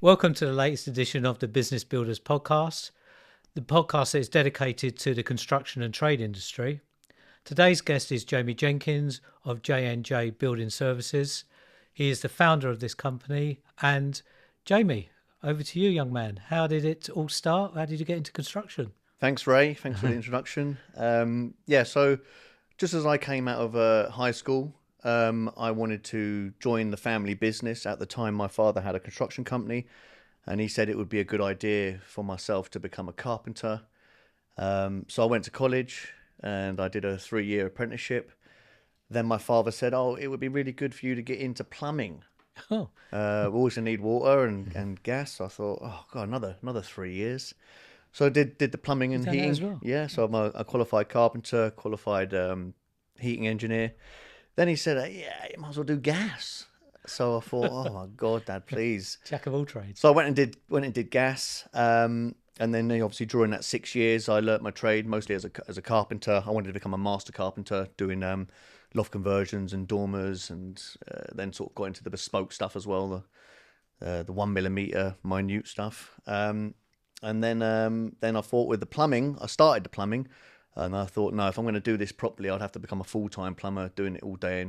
Welcome to the latest edition of the Business Builders podcast, the podcast that is dedicated to the construction and trade industry. Today's guest is Jamie Jenkins of JNJ Building Services. He is the founder of this company. And Jamie, over to you, young man. How did it all start? How did you get into construction? Thanks, Ray. Thanks for the introduction. So just as I came out of high school, I wanted to join the family business. At the time, my father had a construction company, and he said it would be a good idea for myself to become a carpenter. So I went to college, and I did a 3-year apprenticeship. Then my father said, "Oh, it would be really good for you to get into plumbing. Oh, We always need water and gas." So I thought, "Oh God, another 3 years." So I did the plumbing and done that heating. as well? Yeah, so I'm a qualified carpenter, qualified heating engineer. Then he said, "Yeah, you might as well do gas." So I thought, "Oh my God, Dad, please." jack of all trades. So I went and did gas. And then obviously during that 6 years, I learnt my trade mostly as a carpenter. I wanted to become a master carpenter, doing loft conversions and dormers, and then sort of got into the bespoke stuff as well, the 1 millimeter minute stuff. And then I thought with the plumbing, I started the plumbing, and I thought, no, if I'm going to do this properly, I'd have to become a full-time plumber, doing it all day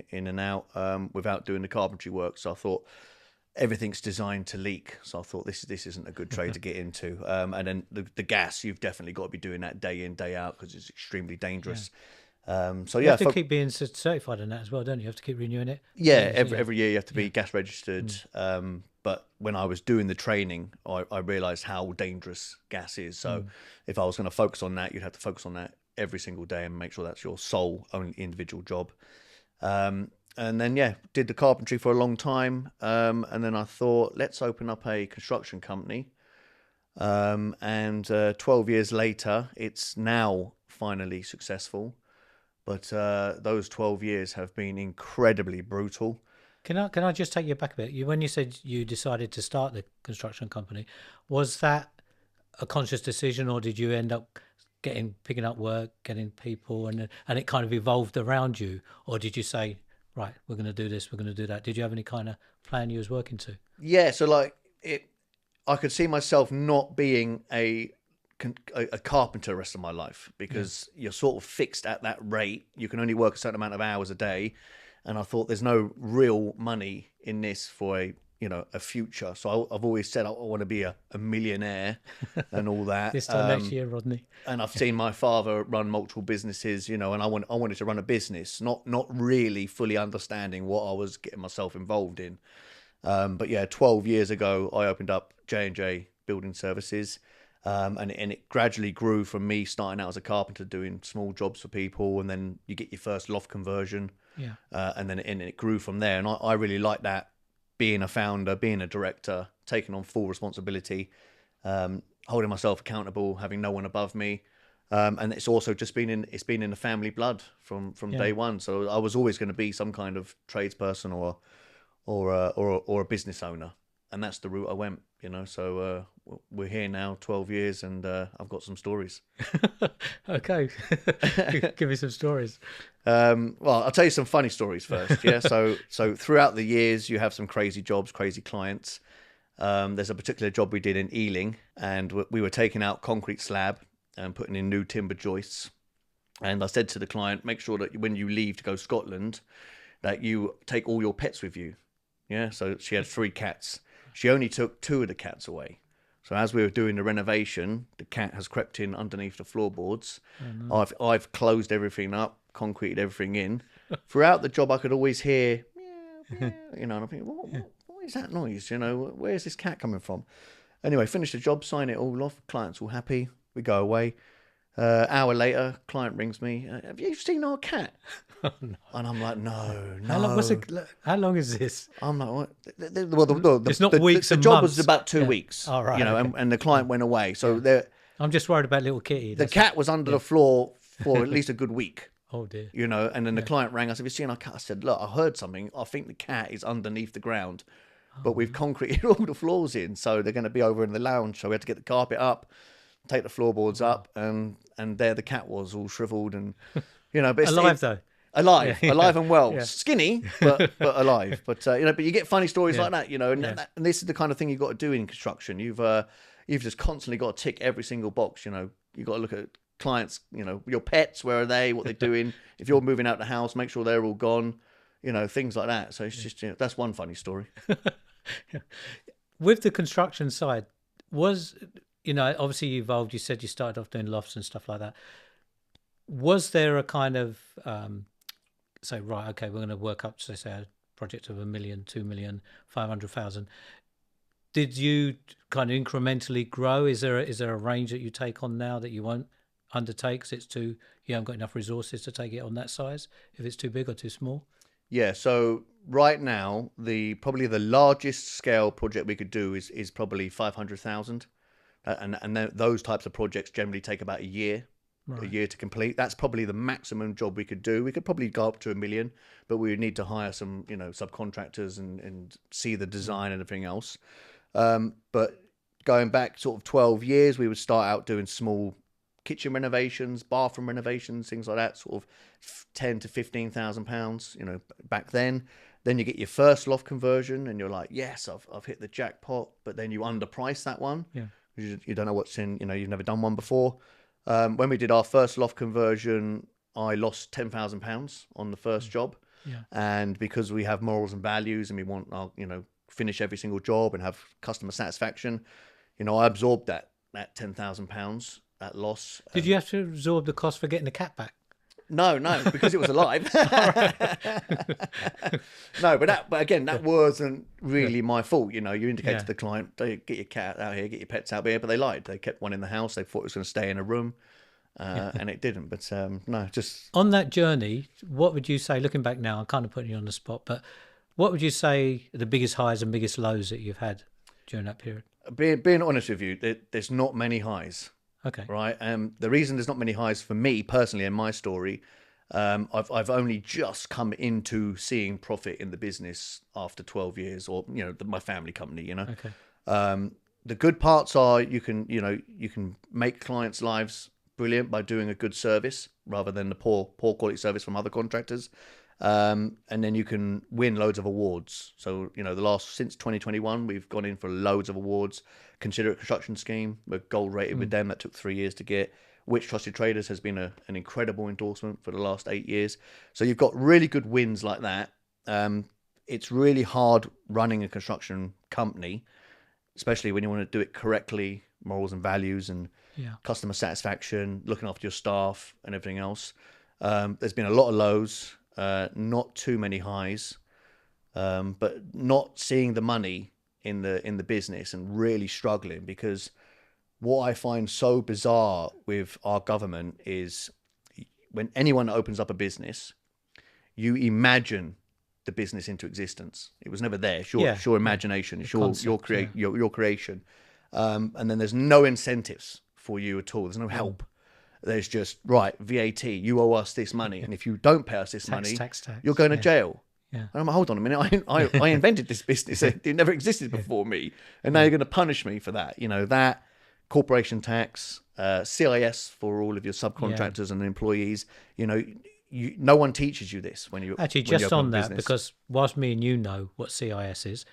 in and out, without doing the carpentry work. So I thought everything's designed to leak. So I thought this isn't a good trade to get into. And then the gas, you've definitely got to be doing that day in, day out, because it's extremely dangerous. You have to keep being certified in that as well, don't you? You have to keep renewing it. Yeah, every year you have to be gas registered. But when I was doing the training, I realised how dangerous gas is. So if I was going to focus on that, you'd have to focus on that every single day and make sure that's your sole, only individual job. And then, did the carpentry for a long time. And then I thought, let's open up a construction company. And 12 years later, it's now finally successful. But those 12 years have been incredibly brutal. Can I just take you back a bit? When you said you decided to start the construction company, was that a conscious decision, or did you end up picking up work, getting people, and it kind of evolved around you, or did you say, right, we're going to do this, we're going to do that? Did you have any kind of plan you was working to? Yeah, so I could see myself not being a carpenter the rest of my life, because you're sort of fixed at that rate. You can only work a certain amount of hours a day. And I thought there's no real money in this for a future. So I've always said I want to be a millionaire and all that. This time next year, Rodney. And I've seen my father run multiple businesses, and I wanted to run a business, not really fully understanding what I was getting myself involved in. But yeah, 12 years ago, I opened up JNJ Building Services. And it gradually grew from me starting out as a carpenter doing small jobs for people, and then you get your first loft conversion. Yeah. And then it grew from there. And I really like that, being a founder, being a director, taking on full responsibility, holding myself accountable, having no one above me. And it's also just been in the family blood from day one. So I was always going to be some kind of tradesperson or a business owner. And that's the route I went, So we're here now, 12 years, and I've got some stories. Okay, give me some stories. Well, I'll tell you some funny stories first. Yeah, so throughout the years, you have some crazy jobs, crazy clients. There's a particular job we did in Ealing, and we were taking out concrete slab and putting in new timber joists. And I said to the client, make sure that when you leave to go to Scotland, that you take all your pets with you. Yeah, so she had 3 cats. She only took 2 of the cats away. So as we were doing the renovation, the cat has crept in underneath the floorboards. Oh, no. I've closed everything up, concreted everything in. Throughout the job, I could always hear, meow, meow, and I'm thinking, what is that noise? Where's this cat coming from? Anyway, finish the job, sign it all off. Client's all happy. We go away. Hour later, client rings me. Have you seen our cat? Oh, no. And I'm like, no. How long is this? I'm like, what? It's not weeks the and job months. was about 2 weeks. All right. Okay. And the client went away. So I'm just worried about little Kitty. the cat was under the floor for at least a good week. Oh dear. And then the client rang us. Have you seen our cat? I said, look, I heard something. I think the cat is underneath the ground, but we've concreted all the floors in, so they're going to be over in the lounge. So we had to get the carpet up, take the floorboards up, and there the cat was, all shriveled and, but Alive though. alive, Yeah, alive and well, yeah. skinny, but alive. But but you get funny stories Yeah. like that, and, Yeah. and this is the kind of thing you've got to do in construction. You've just constantly got to tick every single box. You've got to look at clients. Your pets, where are they? What they're doing? If you're moving out the house, make sure they're all gone. Things like that. So it's just that's one funny story. With the construction side, was obviously you evolved. You said you started off doing lofts and stuff like that. Was there a kind of say, right, okay, we're going to work up to say a project of 1 million, 2 million, 500,000? Did you kind of incrementally grow? Is there a range that you take on now that you won't undertake because it's too, you haven't got enough resources to take it on that size, if it's too big or too small? Yeah, so right now, probably the largest scale project we could do is probably 500,000, those types of projects generally take about a year Right. to complete. That's probably the maximum job we could do. We could probably go up to 1 million, but we would need to hire some subcontractors and see the design and everything else. But going back sort of 12 years, we would start out doing small kitchen renovations, bathroom renovations, things like that, sort of 10 to 15,000 pounds, back then. Then you get your first loft conversion and you're like, yes, I've hit the jackpot, but then you underprice that one. Yeah. You don't know what's in, you've never done one before. When we did our first loft conversion, I lost £10,000 on the first job. Yeah. And because we have morals and values and we want our, finish every single job and have customer satisfaction, I absorbed that £10,000, that loss. Did you have to absorb the cost for getting the cat back? No, because it was alive. No, but again, that wasn't really my fault. You indicate to the client, get your cat out here, get your pets out here, but they lied. They kept one in the house. They thought it was going to stay in a room, and it didn't. But no, just On that journey, what would you say, looking back now, I'm kind of putting you on the spot, but what would you say are the biggest highs and biggest lows that you've had during that period? being honest with you, there's not many highs. Okay. Right. The reason there's not many highs for me personally in my story, I've only just come into seeing profit in the business after 12 years, or my family company. Okay. The good parts are you can make clients' lives brilliant by doing a good service rather than the poor quality service from other contractors. And then you can win loads of awards. So, since 2021, we've gone in for loads of awards. Consider It Construction Scheme, we're gold rated with them. That took 3 years to get. Which Trusted Traders has been an incredible endorsement for the last 8 years. So you've got really good wins like that. It's really hard running a construction company, especially when you want to do it correctly, morals and values and customer satisfaction, looking after your staff and everything else. There's been a lot of lows. Not too many highs, but not seeing the money in the business and really struggling, because what I find so bizarre with our government is when anyone opens up a business, you imagine the business into existence. It was never there. It's your imagination. It's your creation. And then there's no incentives for you at all. There's no help. There's just, right, VAT, you owe us this money. And if you don't pay us this money, you're going to jail. Yeah. And I'm like, hold on a minute, I invented this business. It never existed before me. And now you're going to punish me for that. That corporation tax, CIS for all of your subcontractors and employees. No one teaches you this when you actually when just you open on a that, business. because whilst me and you know what CIS is,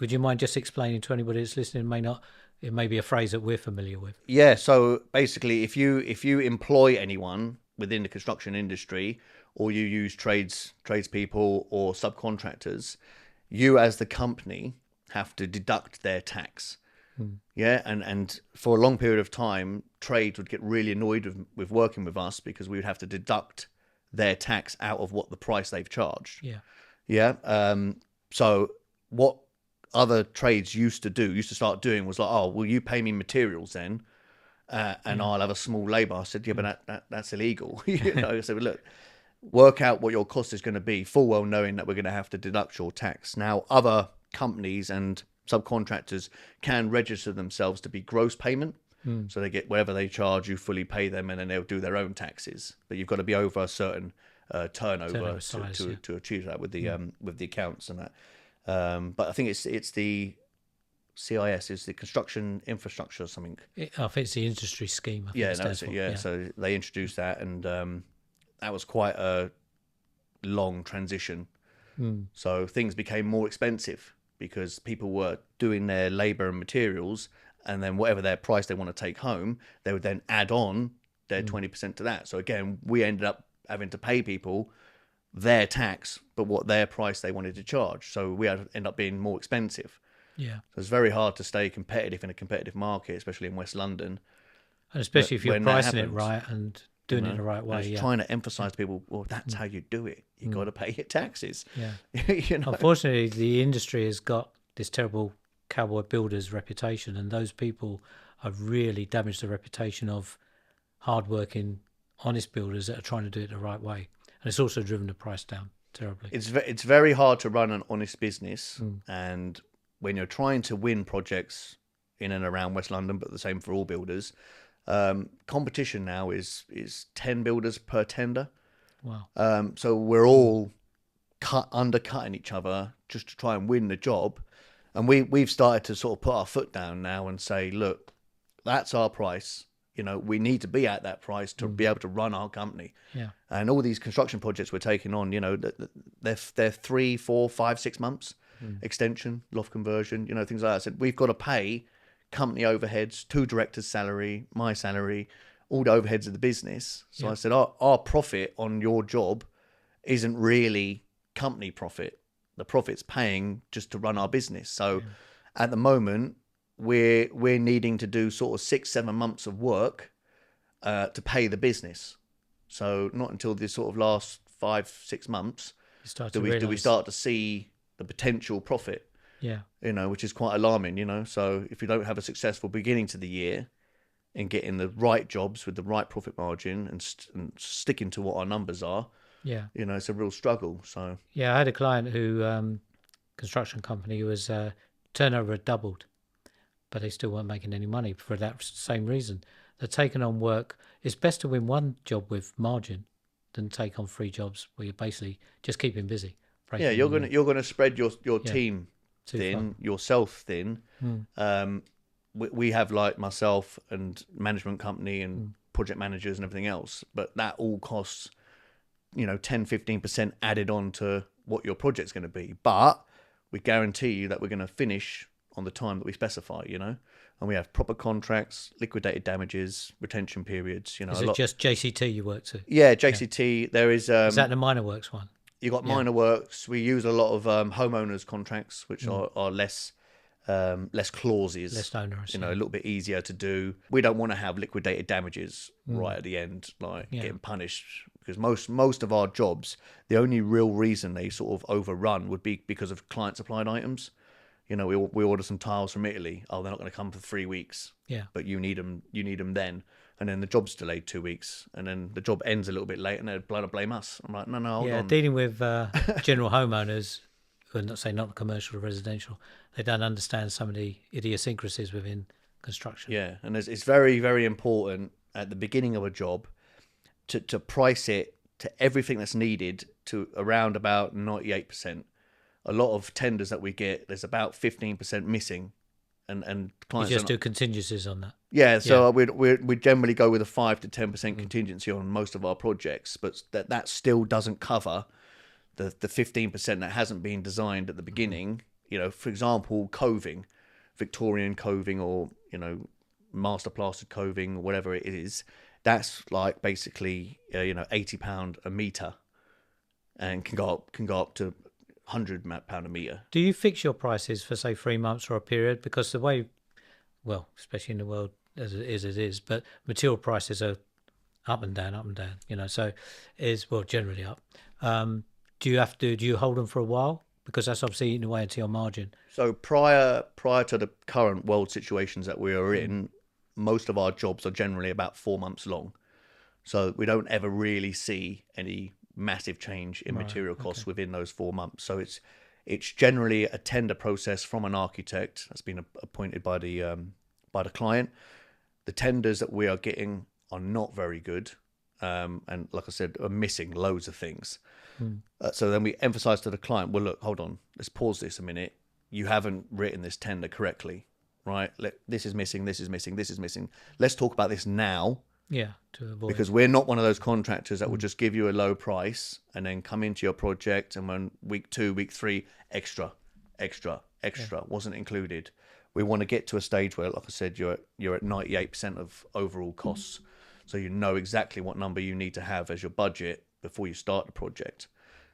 would you mind just explaining to anybody that's listening? It may be a phrase that we're familiar with. Yeah, so basically, if you employ anyone within the construction industry, or you use tradespeople or subcontractors, you as the company have to deduct their tax. Yeah, and for a long period of time, trade would get really annoyed with working with us because we would have to deduct their tax out of what the price they've charged. Yeah. So what other trades used to start doing was like, oh, will you pay me materials then, and I'll have a small labour. I said, yeah, but that's illegal. I said, well, look, work out what your cost is going to be, full well knowing that we're going to have to deduct your tax. Now, other companies and subcontractors can register themselves to be gross payment. So they get whatever they charge, you fully pay them, and then they'll do their own taxes. But you've got to be over a certain turnover to achieve that with the accounts and that. But I think it's the CIS, is the construction infrastructure or something. I think it's the industry scheme. So they introduced that, and that was quite a long transition. Mm. So things became more expensive because people were doing their labor and materials, and then whatever their price they want to take home, they would then add on their 20% to that. So again, we ended up having to pay people their tax, but what their price they wanted to charge. So we had to end up being more expensive. Yeah. So it's very hard to stay competitive in a competitive market, especially in West London. And especially if you're When that pricing it happens, right and doing it the right and way. it's Yeah. trying to emphasize to people, well, that's how you do it. You got to pay your taxes. Yeah. You know. Unfortunately, the industry has got this terrible cowboy builders reputation, and those people have really damaged the reputation of hardworking, honest builders that are trying to do it the right way. And it's also driven the price down terribly. It's very hard to run an honest business, and when you're trying to win projects in and around West London, but the same for all builders, competition now is 10 builders per tender. Wow. So we're all undercutting each other just to try and win the job, and we've started to sort of put our foot down now and say, look, that's our price. You know, we need to be at that price to be able to run our company. Yeah. And all these construction projects we're taking on, you know, they're 3, 4, 5, 6 months extension, loft conversion, you know, things like that. So we've got to pay company overheads, 2 directors' salary, my salary, all the overheads of the business. So I said, our profit on your job isn't really company profit. The profit's paying just to run our business. So at the moment, we're needing to do sort of 6-7 months of work to pay the business. So not until this sort of last 5-6 months do we start to see the potential profit. Yeah. You know, which is quite alarming. You know, so if you don't have a successful beginning to the year in getting the right jobs with the right profit margin and sticking to what our numbers are, Yeah. you know, it's a real struggle. So Yeah, I had a client who, construction company, who was turnover had doubled, but they still weren't making any money for that same reason. They're taking on work. It's best to win one job with margin than take on 3 jobs where you're basically just keeping busy. yeah, you're gonna spread your team Too thin, yourself thin. We have, like, myself and management company and project managers and everything else, but that all costs, you know, 10-15% added on to what your project's going to be. But we guarantee you that we're going to finish on the time that we specify, you know, and we have proper contracts, liquidated damages, retention periods, you know. Is it just JCT you work to? Yeah, JCT. There is Is that the minor works one? you got minor works. We use a lot of homeowners contracts, which are less clauses, Less onerous, you know, a little bit easier to do. We don't want to have liquidated damages right at the end, like getting punished, because most of our jobs, the only real reason they sort of overrun would be because of client supplied items. You know, we order some tiles from Italy. Oh, they're not going to come for 3 weeks. Yeah. But you need them then. And then the job's delayed 2 weeks. And then the job ends a little bit late and they're blown to blame us. I'm like, no, hold on. Dealing with general homeowners, who are not commercial or residential, they don't understand some of the idiosyncrasies within construction. Yeah, and it's very, very important at the beginning of a job to price it to everything that's needed to around about 98%. A lot of tenders that we get, there's about 15% missing, and clients You just do contingencies on that. Yeah, so we generally go with a 5 to 10% contingency on most of our projects, but that still doesn't cover the 15% that hasn't been designed at the beginning. You know, for example, coving, Victorian coving, or, you know, master plastered coving, or whatever it is. That's like basically £80 a metre, and can go up to £100 a metre. Do you fix your prices for, say, 3 months or a period? Because the way, well, especially in the world as it is, but material prices are up and down, you know, so generally up. Do you hold them for a while? Because that's obviously eating away into your margin. So prior to the current world situations that we are in, most of our jobs are generally about 4 months long. So we don't ever really see any massive change in material costs within those 4 months. So it's generally a tender process from an architect that's been appointed by the client. The tenders that we are getting are not very good, and like I said, are missing loads of things. So then we emphasize to the client, well, look, hold on, let's pause this a minute. You haven't written this tender correctly, right? This is missing, this is missing, this is missing. Let's talk about this now, Yeah, to avoid. Because we're not one of those contractors that will just give you a low price and then come into your project and when week 2, week 3, extra wasn't included. We want to get to a stage where, like I said, you're at 98% of overall costs. So you know exactly what number you need to have as your budget before you start the project.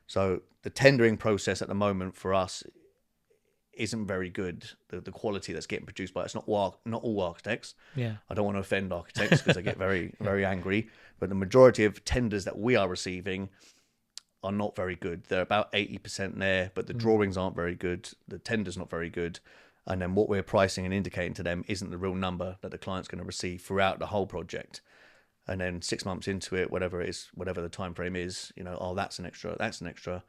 So the tendering process at the moment for us isn't very good. The quality that's getting produced by it's not all architects. Yeah. I don't want to offend architects because they get very very angry. But the majority of tenders that we are receiving are not very good. They're about 80% there, but the drawings aren't very good. The tender's not very good. And then what we're pricing and indicating to them isn't the real number that the client's going to receive throughout the whole project. And then 6 months into it, whatever it is, whatever the time frame is, that's an extra.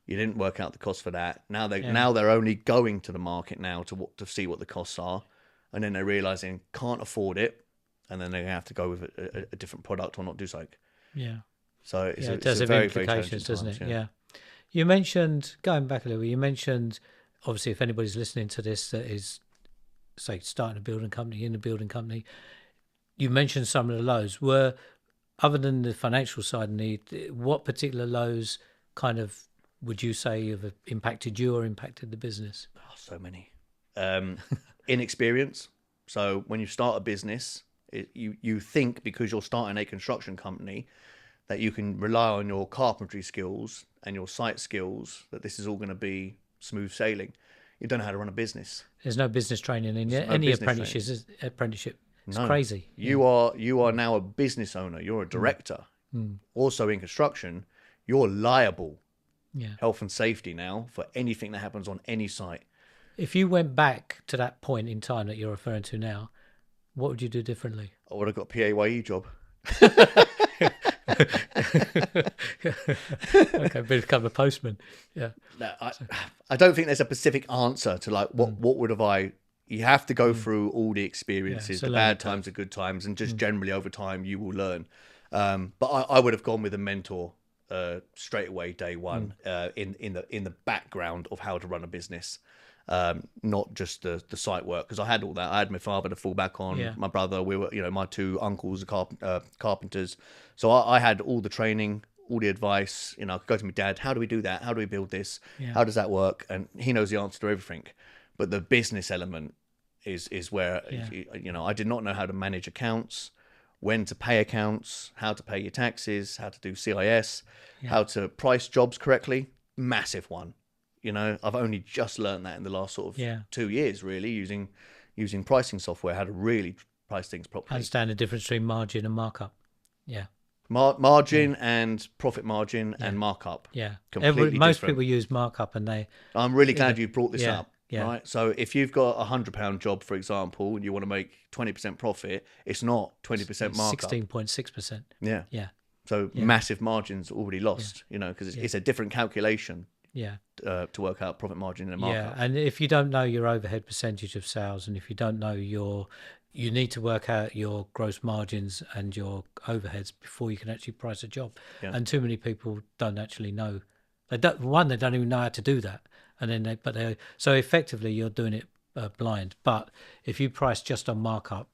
You didn't work out the cost for that. Now they're only going to the market now to see what the costs are, and then they're realizing can't afford it, and then they're gonna have to go with a different product or not do something. Yeah. So it does have implications, doesn't it? Yeah. You mentioned, going back a little, you mentioned obviously if anybody's listening to this that is, say, starting a building company, in a building company, you mentioned some of the lows. Were, other than the financial side, what particular lows kind of would you say have impacted you or impacted the business? Oh, so many. Inexperience. So when you start a business, you think because you're starting a construction company that you can rely on your carpentry skills and your site skills, that this is all going to be smooth sailing. You don't know how to run a business. There's no business training in any apprenticeship. It's crazy. You are now a business owner. You're a director. Also in construction, you're liable. Yeah. Health and safety now for anything that happens on any site. If you went back to that point in time that you're referring to now, what would you do differently? I would have got a PAYE job. Okay, become a postman. Yeah. No, I don't think there's a specific answer to like what would have I. You have to go through all the experiences, the bad times, the good times, and just generally over time you will learn. But I would have gone with a mentor. Straight away, day one, in the background of how to run a business, not just the site work, because I had all that. I had my father to fall back on, my brother. We were, my 2 uncles are carpenters, so I had all the training, all the advice. I could go to my dad. How do we do that? How do we build this? How does that work? And he knows the answer to everything. But the business element is where I did not know how to manage accounts. When to pay accounts, how to pay your taxes, how to do CIS, how to price jobs correctly. Massive one. I've only just learned that in the last sort of 2 years, really, using pricing software, how to really price things properly. Understand the difference between margin and markup. Yeah. Margin and profit margin and markup. Yeah. Completely most different. people use markup and they... I'm really glad you brought this up. Yeah. Right. So if you've got £100 job, for example, and you want to make 20% profit, it's not 20% markup. 16.6%. Yeah. Yeah. So massive margins already lost, because it's a different calculation. Yeah. To work out profit margin and markup. Yeah. And if you don't know your overhead percentage of sales, and if you don't know you need to work out your gross margins and your overheads before you can actually price a job. Yeah. And too many people don't actually know. They don't even know how to do that. And then so effectively you're doing it blind. But if you price just on markup,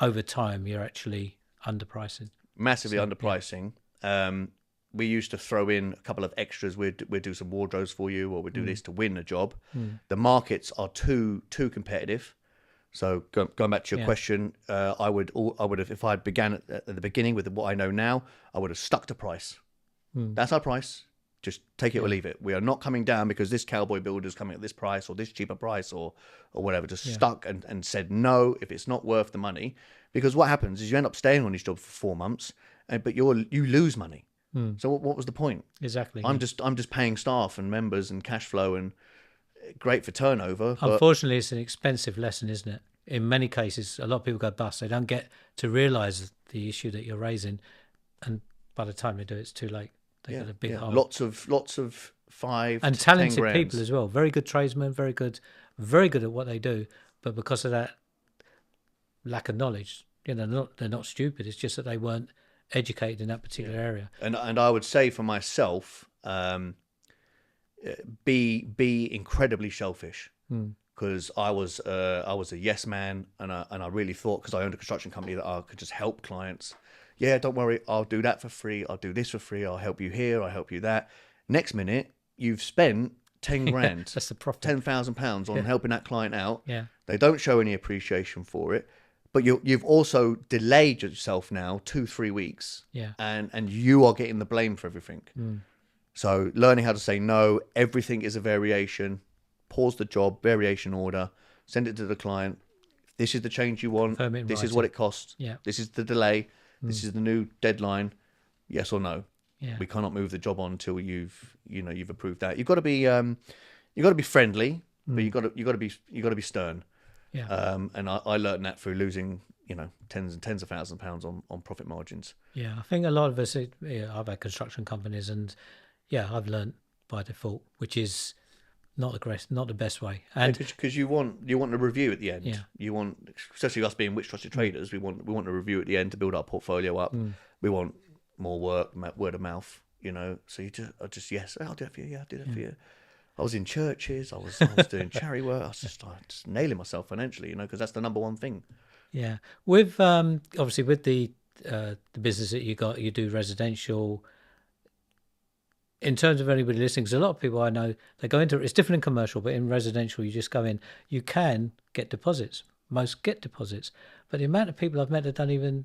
over time you're actually underpricing. Massively underpricing. Yeah. We used to throw in a couple of extras. We'd do some wardrobes for you, or we'd do this to win a job. The markets are too competitive. So going back to your question, I would have, if I began at the beginning with what I know now, I would have stuck to price. That's our price. Just take it or leave it. We are not coming down because this cowboy builder is coming at this price or this cheaper price or whatever. Just stuck and said no if it's not worth the money. Because what happens is you end up staying on this job for 4 months, but you lose money. So what was the point? Exactly. I'm just paying staff and members and cash flow, and great for turnover. Unfortunately, it's an expensive lesson, isn't it? In many cases, a lot of people go bust. They don't get to realise the issue that you're raising, and by the time they do, it's too late. They get a big hole. Lots of 5 and to talented 10 grand. people as well. Very good tradesmen, very good at what they do. But because of that lack of knowledge, they're not stupid. It's just that they weren't educated in that particular area. And I would say for myself, be incredibly shellfish. because I was a yes man, and I really thought, because I owned a construction company, that I could just help clients. Yeah, don't worry, I'll do that for free. I'll do this for free. I'll help you here. I'll help you that. Next minute, you've spent 10 grand, That's the profit. £10,000 on helping that client out. Yeah. They don't show any appreciation for it, but you've also delayed yourself now 2-3 weeks. Yeah. And you are getting the blame for everything. So learning how to say no, everything is a variation. Pause the job, variation order, send it to the client. This is the change you want. This is what it costs. Yeah. This is the delay. This is the new deadline. Yes or no? Yeah. We cannot move the job on until you've approved that. You've got to be friendly, but you've got to be stern. Yeah. And I learned that through losing tens and tens of thousands of pounds on profit margins. Yeah, I think a lot of us, I've had construction companies, and I've learned by default, which is not the best way. And because you want a review at the end. Yeah. You want, especially us being trusted traders, we want a review at the end to build our portfolio up. We want more work, word of mouth. So yes, I'll do it for you. Yeah, I'll do that for you. I was in churches. I was doing charity work. I was just nailing myself financially. Because that's the number one thing. Yeah, with obviously with the business that you do residential. In terms of anybody listening, because a lot of people I know, they go into it's different in commercial, but in residential you just go in. You can get deposits. Most get deposits, but the amount of people I've met that don't even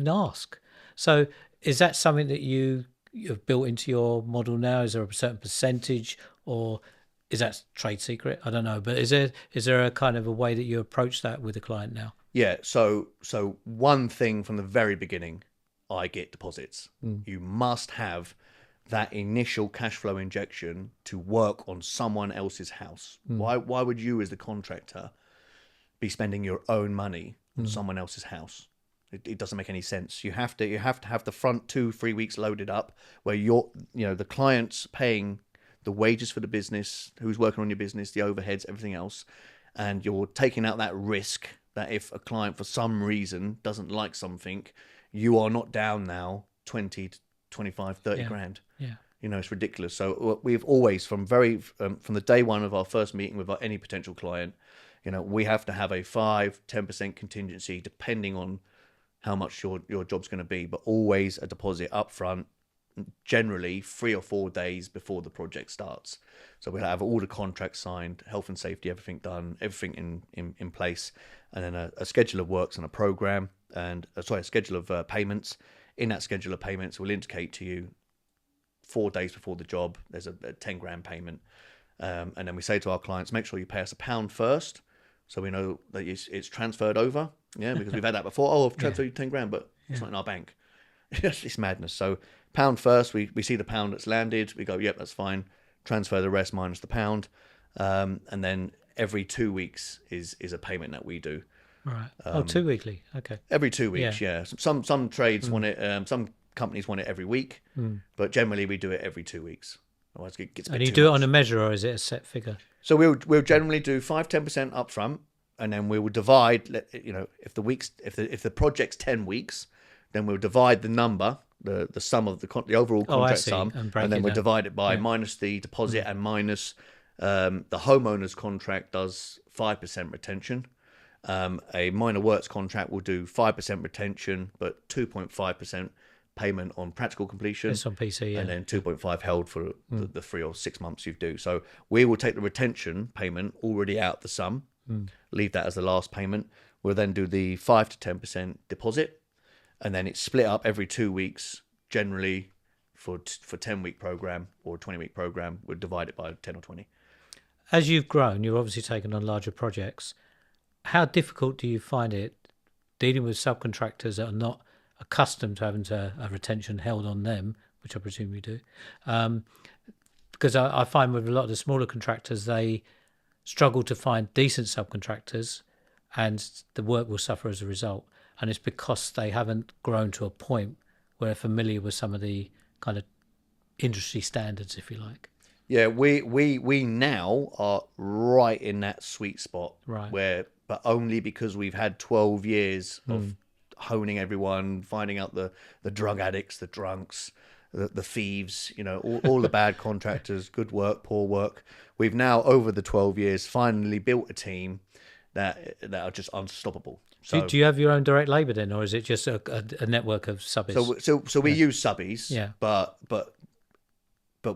ask. So is that something that you've built into your model now? Is there a certain percentage, or is that trade secret? I don't know, but is there a kind of a way that you approach that with the client now? Yeah, so one thing from the very beginning, I get deposits. You must have that initial cash flow injection to work on someone else's house. Why would you, as the contractor, be spending your own money on someone else's house? It doesn't make any sense. You have to have the front 2-3 weeks loaded up, where the client's paying the wages for the business, who's working on your business, the overheads, everything else, and you're taking out that risk that if a client for some reason doesn't like something, you are not down now 20, 25, 30 grand. Yeah. It's ridiculous. So we've always, from the day one of our first meeting with any potential client, we have to have a 5-10% contingency depending on how much your job's going to be, but always a deposit up front, generally 3 or 4 days before the project starts. So we'll have all the contracts signed, health and safety, everything done, everything in place, and then a schedule of works and a program, and a schedule of payments. In that schedule of payments, we'll indicate to you 4 days before the job there's a 10 grand payment, and then we say to our clients, make sure you pay us £1 first, so we know that it's transferred over. Yeah, because we've had that before. Oh, I've transferred you 10 grand, but it's not in our bank. It's madness. So £1 first, we see the £1 that's landed, we go, yep, that's fine. Transfer the rest minus the £1, and then every 2 weeks is a payment that we do. Right. 2 weekly. Okay. Every 2 weeks, yeah. Some trades want it. Some companies want it every week, but generally we do it every 2 weeks. Otherwise, it gets a bit And you too do it much. on a measure, or is it a set figure? So we'll generally do 5-10% up front, and then we will divide. If the project's 10 weeks, then we'll divide the number, the sum of the overall contract sum, and then we'll divide it by minus the deposit and minus the homeowner's contract does 5% retention. A minor works contract will do 5% retention, but 2.5% payment on practical completion. It's on PC, and then 2.5 held for the 3 or 6 months you do. So we will take the retention payment already out the sum, leave that as the last payment. We'll then do the 5 to 10% deposit, and then it's split up every 2 weeks. Generally, for 10-week program or 20-week program, we'll divide it by 10 or 20. As you've grown, you've obviously taken on larger projects. How difficult do you find it dealing with subcontractors that are not accustomed to having a retention held on them, which I presume you do? Because I find with a lot of the smaller contractors, they struggle to find decent subcontractors, and the work will suffer as a result. And it's because they haven't grown to a point where they're familiar with some of the kind of industry standards, if you like. Yeah, we now are right in that sweet spot, right? But only because we've had 12 years of honing everyone, finding out the drug addicts, the drunks, the thieves, all the bad contractors, good work, poor work. We've now, over the 12 years, finally built a team that are just unstoppable. So, Do you have your own direct labour then, or is it just a network of subbies? so we use subbies, Yeah. but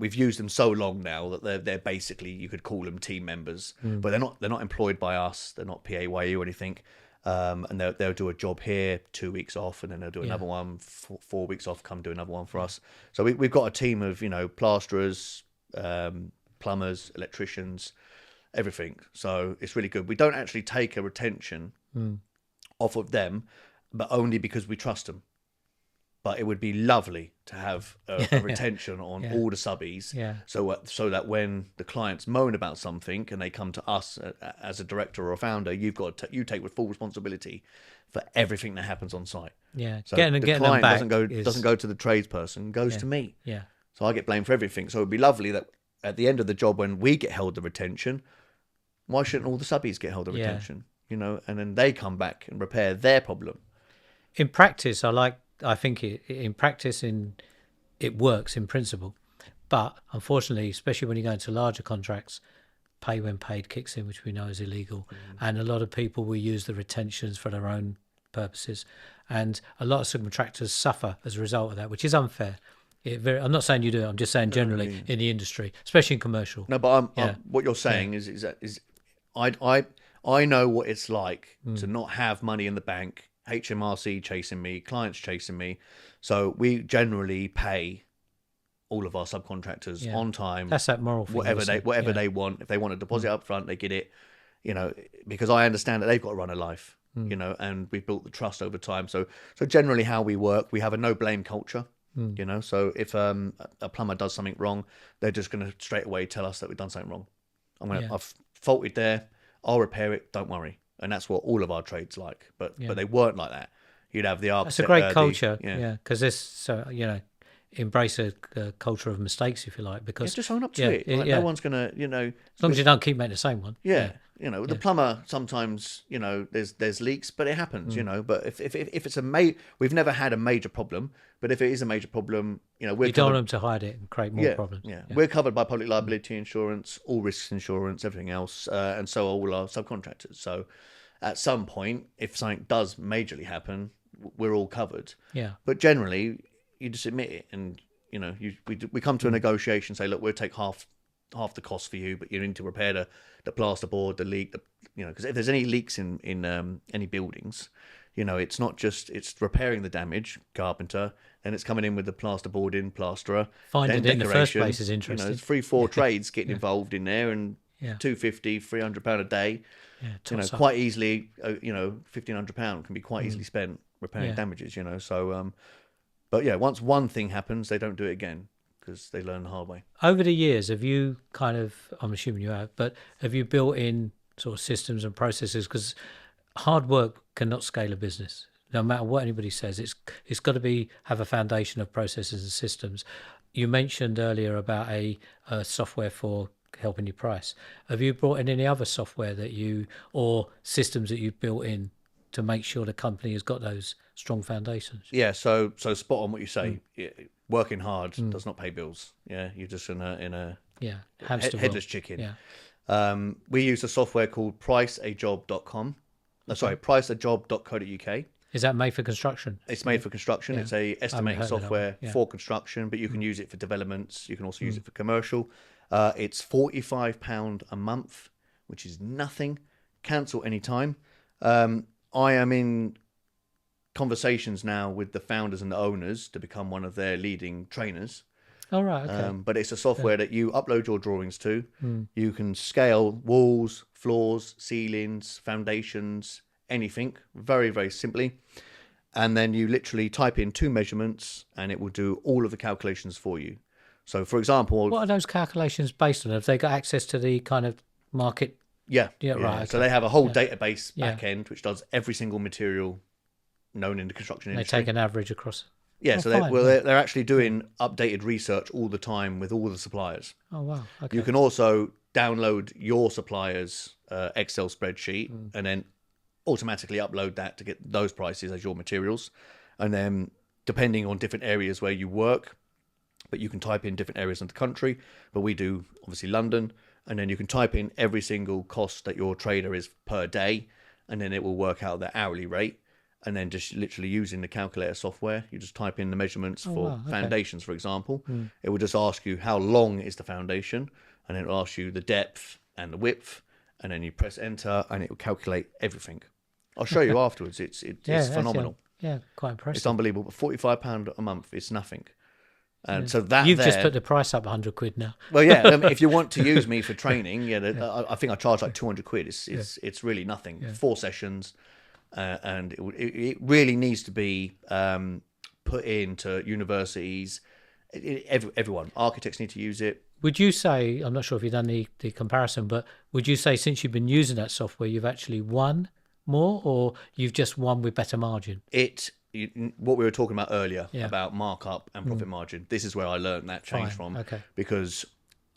we've used them so long now that they're basically, you could call them team members, but they're not employed by us. They're not PAYE or anything. And they'll do a job here, 2 weeks off, and then they'll do another one, 4 weeks off, come do another one for us. So we've got a team of, plasterers, plumbers, electricians, everything. So it's really good. We don't actually take a retention off of them, but only because we trust them. But it would be lovely to have a retention on all the subbies, so that when the clients moan about something and they come to us as a director or a founder, you take full responsibility for everything that happens on site. Yeah, so getting the them client back doesn't go to the tradesperson, goes to me. Yeah, so I get blamed for everything. So it'd be lovely that at the end of the job, when we get held the retention, why shouldn't all the subbies get held the retention? And then they come back and repair their problem. In practice, I think in practice, it works in principle, but unfortunately, especially when you go into larger contracts, pay when paid kicks in, which we know is illegal, and a lot of people will use the retentions for their own purposes, and a lot of subcontractors suffer as a result of that, which is unfair. I'm not saying you do it. I'm just saying generally in the industry, especially in commercial. No, but what you're saying is I know what it's like to not have money in the bank. HMRC chasing me, clients chasing me. So we generally pay all of our subcontractors on time. That's that moral thing. Whatever they want. If they want a deposit up front, they get it. Because I understand that they've got to run a life. And we've built the trust over time. So generally, how we work, we have a no blame culture. So if a plumber does something wrong, they're just going to straight away tell us that we've done something wrong. I've faulted there. I'll repair it. Don't worry. And that's what all of our trades like, but they weren't like that. You'd have the architect. That's a great culture, because this, embrace a culture of mistakes, if you like, because just own up to it. No one's gonna, as long as you don't keep making the same one. The plumber sometimes, there's leaks, but it happens, But if it's we've never had a major problem, but if it is a major problem, you don't want them to hide it and create more problems. We're covered by public liability insurance, all risks insurance, everything else, and so are all our subcontractors. So at some point, if something does majorly happen, we're all covered. But generally, you just admit it, and we come to a negotiation, say, look, we'll take half the cost for you, but you need to repair the plasterboard, the leak, because if there's any leaks in any buildings, it's not just, it's repairing the damage, carpenter, then it's coming in with the plasterboard in, plasterer. Finding it in the first place is interesting. There's 3-4 trades getting involved in there, and £250, £300 a day. Quite easily, £1,500 can be quite easily spent repairing damages. So, but once one thing happens, they don't do it again, because they learn the hard way. Over the years, have you I'm assuming you have, but have you built in sort of systems and processes? Because hard work cannot scale a business. No matter what anybody says, it's got to have a foundation of processes and systems. You mentioned earlier about a software for helping you price. Have you brought in any other software or systems that you've built in to make sure the company has got those strong foundations? Yeah, so spot on what you say. Working hard does not pay bills. You're just in a headless chicken. We use a software called priceajob.com. priceajob.co.uk. Is that made for construction? It's made for construction. It's a estimating software for construction, but you can use it for developments. You can also use it for commercial. It's £45 a month, which is nothing. Cancel anytime. I am in conversations now with the founders and the owners to become one of their leading trainers. Oh, right, okay. But it's a software that you upload your drawings to. You can scale walls, floors, ceilings, foundations, anything, very, very simply. And then you literally type in 2 measurements and it will do all of the calculations for you. So, for example... What are those calculations based on? Have they got access to the kind of market... Yeah. Right. Okay. So they have a whole database back end which does every single material known in the construction industry. They take an average across. They're actually doing updated research all the time with all the suppliers. Oh wow! Okay. You can also download your supplier's Excel spreadsheet and then automatically upload that to get those prices as your materials. And then depending on different areas where you work, but you can type in different areas of the country. But we do obviously London, and then you can type in every single cost that your trader is per day, and then it will work out the hourly rate. And then just literally using the calculator software, you just type in the measurements for foundations, for example. It will just ask you how long is the foundation, and it will ask you the depth and the width, and then you press enter, and it will calculate everything. I'll show you afterwards. It's phenomenal. Yeah, quite impressive. It's unbelievable. But £45 a month is nothing. And so that you've just put the price up £100 now. Well, yeah. If you want to use me for training, I think I charge like £200. It's really nothing. 4 sessions, and it really needs to be put into universities. Everyone, architects need to use it. Would you say, I'm not sure if you've done the comparison, but would you say since you've been using that software, you've actually won more, or you've just won with better margin? What we were talking about earlier about markup and profit margin, this is where I learned that change from. Okay. Because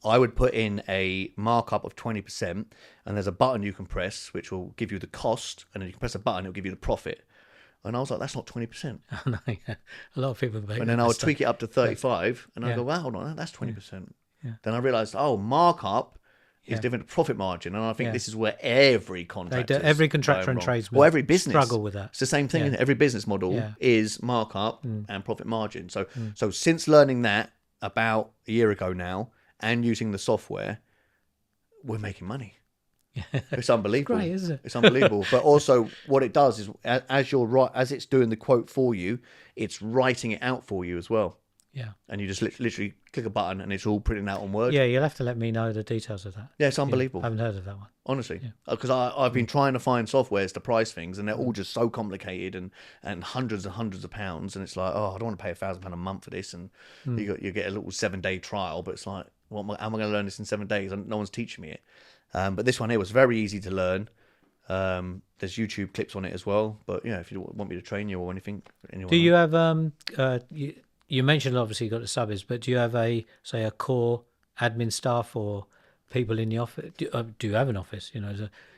I would put in a markup of 20%, and there's a button you can press which will give you the cost, and then you can press a button, it'll give you the profit. And I was like, that's not 20%. No, yeah. A lot of people make And then I would tweak it up to 35, and I go, wow, hold on, that's 20%. Yeah. Then I realised, markup is different to profit margin, and I think this is where every contractor, every contractor and tradesman, every business struggle with that. It's the same thing. Every business model is markup and profit margin. So since learning that about a year ago now, and using the software, we're making money. It's unbelievable. It's great, isn't it? It's unbelievable. But also, what it does is, as it's doing the quote for you, it's writing it out for you as well. Yeah. And you just literally click a button, and it's all printed out on Word. Yeah, you'll have to let me know the details of that. Yeah, it's unbelievable. I haven't heard of that one. Honestly, because I've been trying to find softwares to price things, and they're all just so complicated and hundreds of pounds, and it's like, I don't want to pay £1,000 a month for this, and you get a little 7-day trial, but it's like, how am I going to learn this in 7 days? No one's teaching me it. But this one here was very easy to learn. There's YouTube clips on it as well. But if you want me to train you or anything, do you have you mentioned obviously you've got the subbies, but do you have a core admin staff or people in the office? Do you have an office?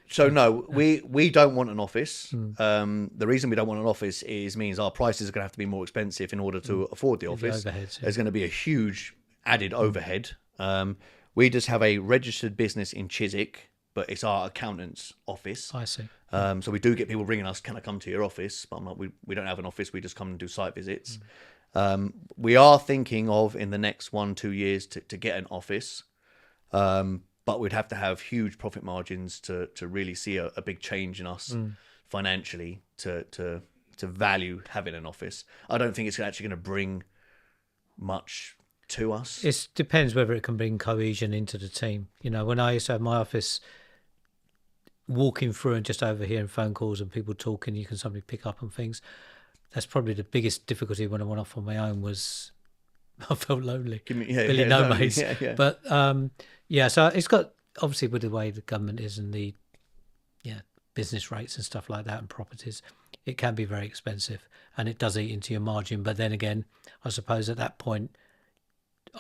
So no, we don't want an office. The reason we don't want an office means our prices are going to have to be more expensive in order to afford the office. The overheads, There's going to be a huge added overhead. We just have a registered business in Chiswick, but it's our accountant's office. I see. So we do get people ringing us, can I come to your office? But I'm like, we don't have an office. We just come and do site visits. We are thinking of, in the next 1-2 years, to get an office. But we'd have to have huge profit margins to really see a big change in us financially to value having an office. I don't think it's actually going to bring much to us. It depends whether it can bring cohesion into the team. When I used to have my office, walking through and just overhearing phone calls and people talking, you can suddenly pick up on things. That's probably the biggest difficulty when I went off on my own, was I felt lonely. No mates. Yeah. But so it's got, obviously with the way the government is and the business rates and stuff like that and properties, it can be very expensive and it does eat into your margin. But then again, I suppose at that point,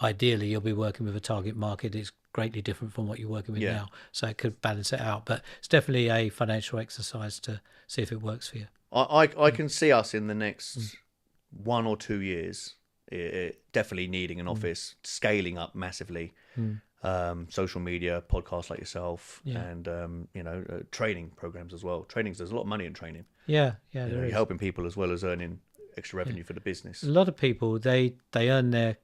ideally you'll be working with a target market that's greatly different from what you're working with now. So it could balance it out. But it's definitely a financial exercise to see if it works for you. I can see us in the next 1 or 2 years definitely needing an office, scaling up massively. Social media, podcasts like yourself, and training programs as well. There's a lot of money in training. There you're is. helping people as well as earning extra revenue for the business. A lot of people, they earn their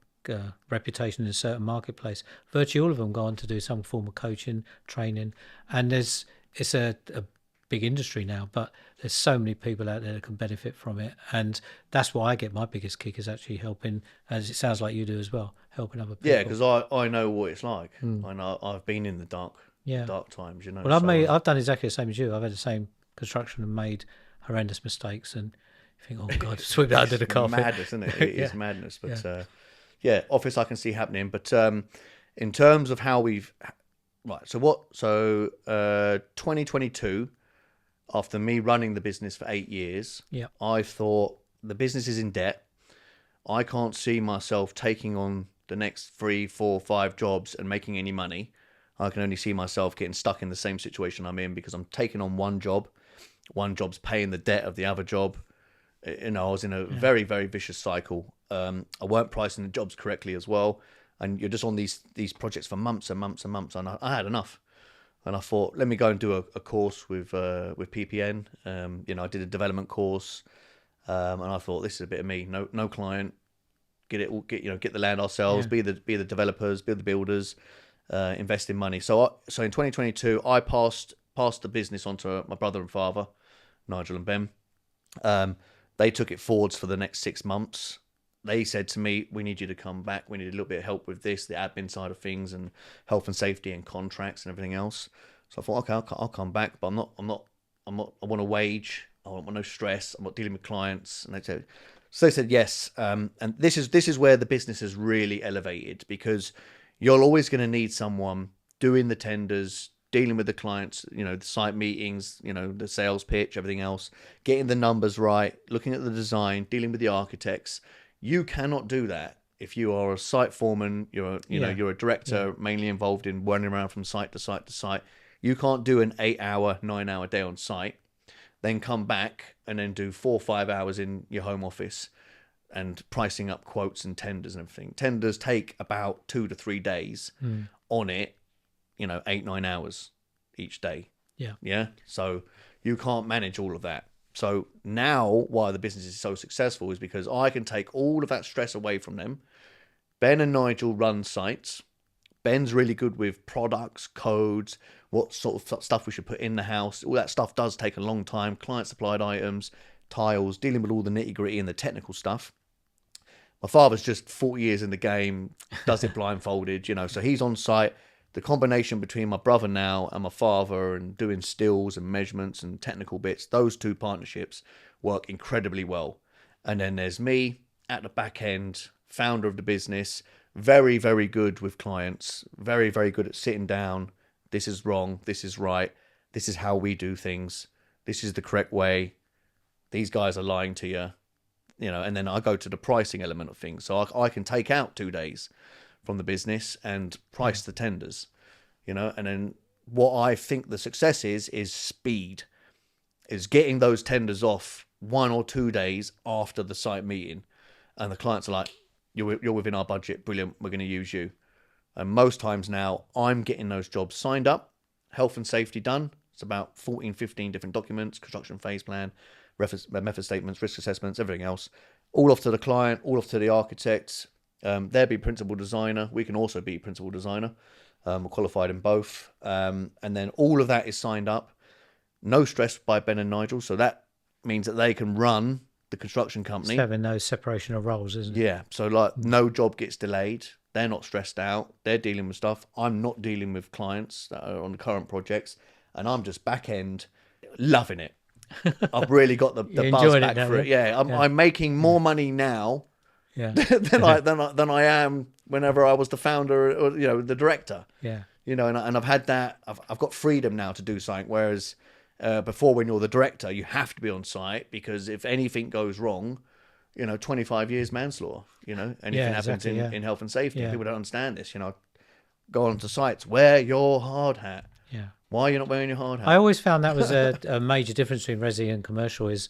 reputation in a certain marketplace. Virtually all of them go on to do some form of coaching, training, and it's a big industry now, but there's so many people out there that can benefit from it, and that's why I get my biggest kick, is actually helping, as it sounds like you do as well, helping other people. Yeah, because I know what it's like. I know I've been in the dark times. Well, I've done exactly the same as you. I've had the same construction and made horrendous mistakes, and you think, oh God, sweep that under the carpet. Madness, isn't it? It is madness, but office I can see happening. But in terms of how we've 2022. After me running the business for 8 years, I thought, the business is in debt. I can't see myself taking on the next 3, 4, 5 jobs and making any money. I can only see myself getting stuck in the same situation I'm in, because I'm taking on one job. One job's paying the debt of the other job. I was in a very, very vicious cycle. I weren't pricing the jobs correctly as well. And you're just on these projects for months and months and months. And I had enough. And I thought, let me go and do a course with PPN. I did a development course. And I thought, this is a bit of me. No client. Get the land ourselves. Be the developers. Be the builders. Invest in money. So in 2022, I passed the business on to my brother and father, Nigel and Ben. They took it forwards for the next 6 months. They said to me, we need you to come back. We need a little bit of help with this, the admin side of things, and health and safety and contracts and everything else. So I thought, okay, I'll come back, but I want a wage. I want no stress. I'm not dealing with clients. And they said yes. And this is where the business has really elevated, because you're always going to need someone doing the tenders, dealing with the clients, the site meetings, the sales pitch, everything else, getting the numbers right, looking at the design, dealing with the architects. You cannot do that if you are a site foreman. You're a director, mainly involved in running around from site to site to site. You can't do an 8-hour, 9-hour day on site, then come back and then do 4 or 5 hours in your home office and pricing up quotes and tenders and everything. Tenders take about 2 to 3 days on it, 8-9 hours each day. Yeah. So you can't manage all of that. So now why the business is so successful is because I can take all of that stress away from them. Ben and Nigel run sites. Ben's really good with products, codes, what sort of stuff we should put in the house. All that stuff does take a long time. Client supplied items, tiles, dealing with all the nitty gritty and the technical stuff. My father's just 40 years in the game, does it blindfolded, so he's on site. The combination between my brother now and my father and doing stills and measurements and technical bits, those two partnerships work incredibly well. And then there's me at the back end, founder of the business, very, very good with clients, very, very good at sitting down. This is wrong. This is right. This is how we do things. This is the correct way. These guys are lying to you, and then I go to the pricing element of things. So I can take out 2 days from the business and price the tenders, and then what I think the success is speed, is getting those tenders off 1 or 2 days after the site meeting, and the clients are like, you're within our budget, brilliant, we're going to use you. And most times now I'm getting those jobs signed up, health and safety done. It's about 14, 15 different documents, construction phase plan, method statements, risk assessments, everything else, all off to the client, all off to the architects. They'll be principal designer. We can also be principal designer. We're qualified in both. And then all of that is signed up. No stress by Ben and Nigel. So that means that they can run the construction company. It's having no separation of roles, isn't it? Yeah. So no job gets delayed. They're not stressed out. They're dealing with stuff. I'm not dealing with clients that are on the current projects. And I'm just back end loving it. I've really got the buzz back for it. Yeah. I'm making more money now than I am whenever I was the founder or the director. Yeah. And I've had that. I've got freedom now to do something. Whereas before, when you're the director, you have to be on site, because if anything goes wrong, 25 years manslaughter. Anything happens in health and safety. People don't understand this. Go on to sites, wear your hard hat. Yeah. Why are you not wearing your hard hat? I always found that was a major difference between resi and commercial, is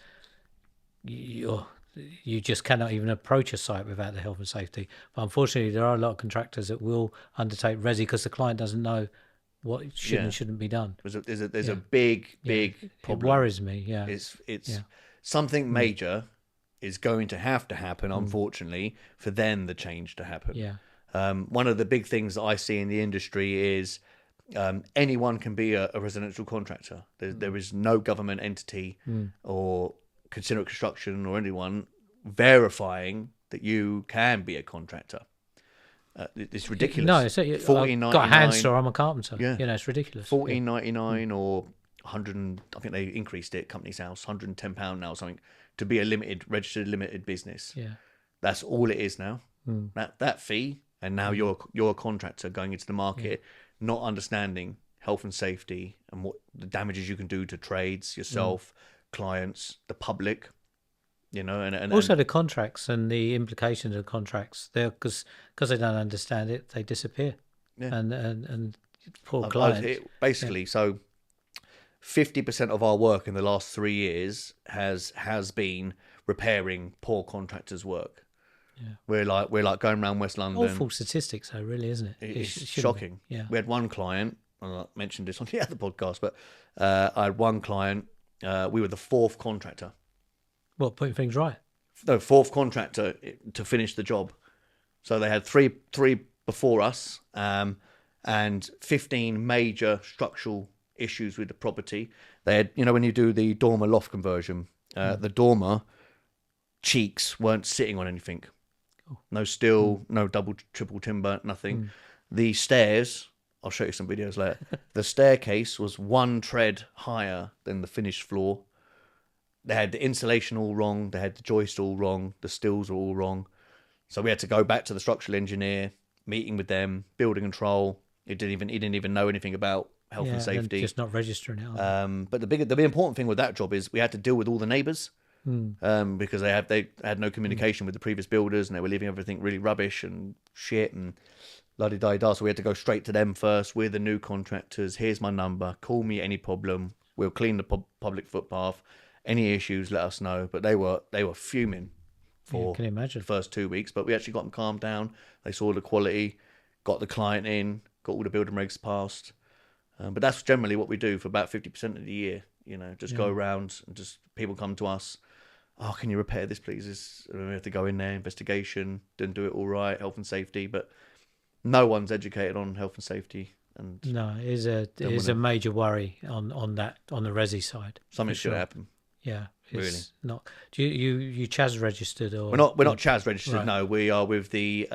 you just cannot even approach a site without the health and safety. But unfortunately, there are a lot of contractors that will undertake resi because the client doesn't know what should and shouldn't be done. There's a big problem. It worries me. Yeah. It's something major is going to have to happen, unfortunately, for then the change to happen. Yeah. One of the big things that I see in the industry is anyone can be a residential contractor. There is no government entity or Consider Construction or anyone verifying that you can be a contractor. It's ridiculous. No, it's I've got a hand store. I'm a carpenter. Yeah, it's ridiculous. $14.99 or 100. I think they increased it. Company's House, £110 now, or something, to be a registered limited business. Yeah, that's all it is now. That fee, and now you're a contractor going into the market, not understanding health and safety and what the damages you can do to trades, yourself, clients, the public. And also the contracts and the implications of contracts. Because they don't understand it, they disappear. Yeah. And poor clients. Basically, so 50% of our work in the last 3 years has been repairing poor contractors' work. We're like going around West London. Awful statistics, though, really, isn't it? It's shouldn't shocking. be. Yeah. We had one client, and I mentioned this on the other podcast, but I had one client. We were the fourth contractor. What, putting things right? No, fourth contractor to finish the job. So they had three before us, and 15 major structural issues with the property. They had, when you do the dormer loft conversion, the dormer cheeks weren't sitting on anything. No steel, no double, triple timber, nothing. The stairs, I'll show you some videos later. The staircase was one tread higher than the finished floor. They had the insulation all wrong. They had the joist all wrong. The stills were all wrong. So we had to go back to the structural engineer, meeting with them, building control. He didn't even know anything about health and safety. Just not registering it. But the big important thing with that job is we had to deal with all the neighbours. Because they had no communication with the previous builders, and they were leaving everything really rubbish and shit and la-di-da-da. So we had to go straight to them first. We're the new contractors. Here's my number. Call me any problem. We'll clean the public footpath. Any issues, let us know. But they were fuming for can you imagine? The first 2 weeks. But we actually got them calmed down. They saw the quality, got the client in, got all the building regs passed. But that's generally what we do for about 50% of the year. Just go around and just people come to us. Oh, can you repair this, please? We have to go in there, investigation, didn't do it all right, health and safety. But no one's educated on health and safety. And no, it is a major worry on the resi side. Something should happen. Yeah, it's really. Not. Do you CHAS registered or? We're not CHAS registered. Right. No, we are with the.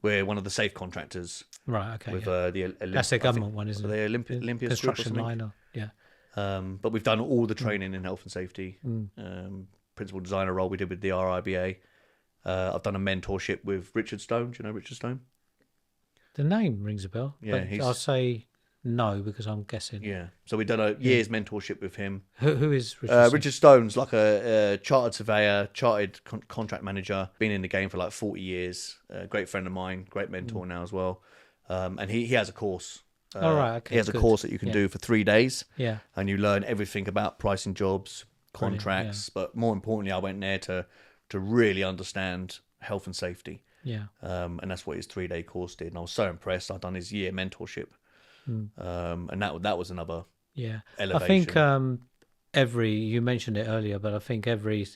We're one of the safe contractors. Right. Okay. With the that's a government one, isn't it? The Olympia construction line. Yeah. But we've done all the training in health and safety. Principal designer role we did with the RIBA. I've done a mentorship with Richard Stone. Do you know Richard Stone? The name rings a bell. Yeah, I'll say no because I'm guessing. Yeah. So we've done a year's mentorship with him. Who is Richard Stone? Richard Stone's like a chartered surveyor, chartered contract manager. Been in the game for like 40 years. Great friend of mine. Great mentor now as well. And he has a course. All right. Okay. He has a course that you can do for 3 days. Yeah. And you learn everything about pricing jobs, contracts. But more importantly, I went there to really understand health and safety. Yeah. And that's what his 3-day course did. And I was so impressed. I'd done his year mentorship. And that was another elevation. I think you mentioned it earlier, but I think every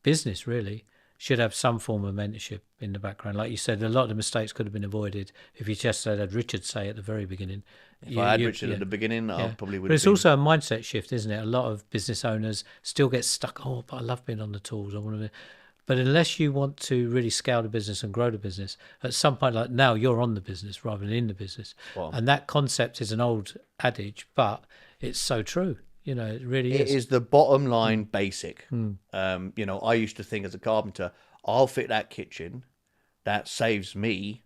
business really should have some form of mentorship in the background. Like you said, a lot of the mistakes could have been avoided if you just had Richard say at the very beginning. If I had Richard at the beginning, I probably would. But it's also a mindset shift, isn't it? A lot of business owners still get stuck. Oh, but I love being on the tools. I want to. But unless you want to really scale the business and grow the business, at some point, like now, you're on the business rather than in the business. Wow. And that concept is an old adage, but it's so true. It really is. It is the bottom line basic. I used to think as a carpenter, I'll fit that kitchen. That saves me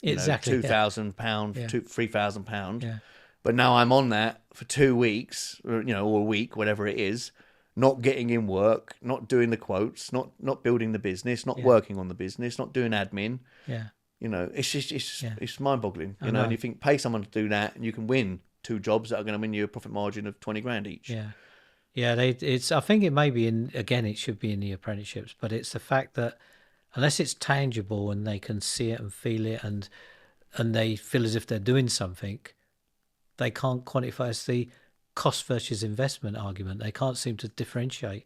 exactly £2,000, £3,000. Yeah. But now I'm on that for 2 weeks, or a week, whatever it is, not getting in work, not doing the quotes, not building the business, not working on the business, not doing admin. Yeah. It's just it's mind-boggling. And you think pay someone to do that, and you can win 2 jobs that are going to win you a profit margin of 20 grand each. Yeah. Yeah, I think it may be it should be in the apprenticeships, but it's the fact that unless it's tangible and they can see it and feel it and they feel as if they're doing something, they can't quantify as the cost versus investment argument. They can't seem to differentiate.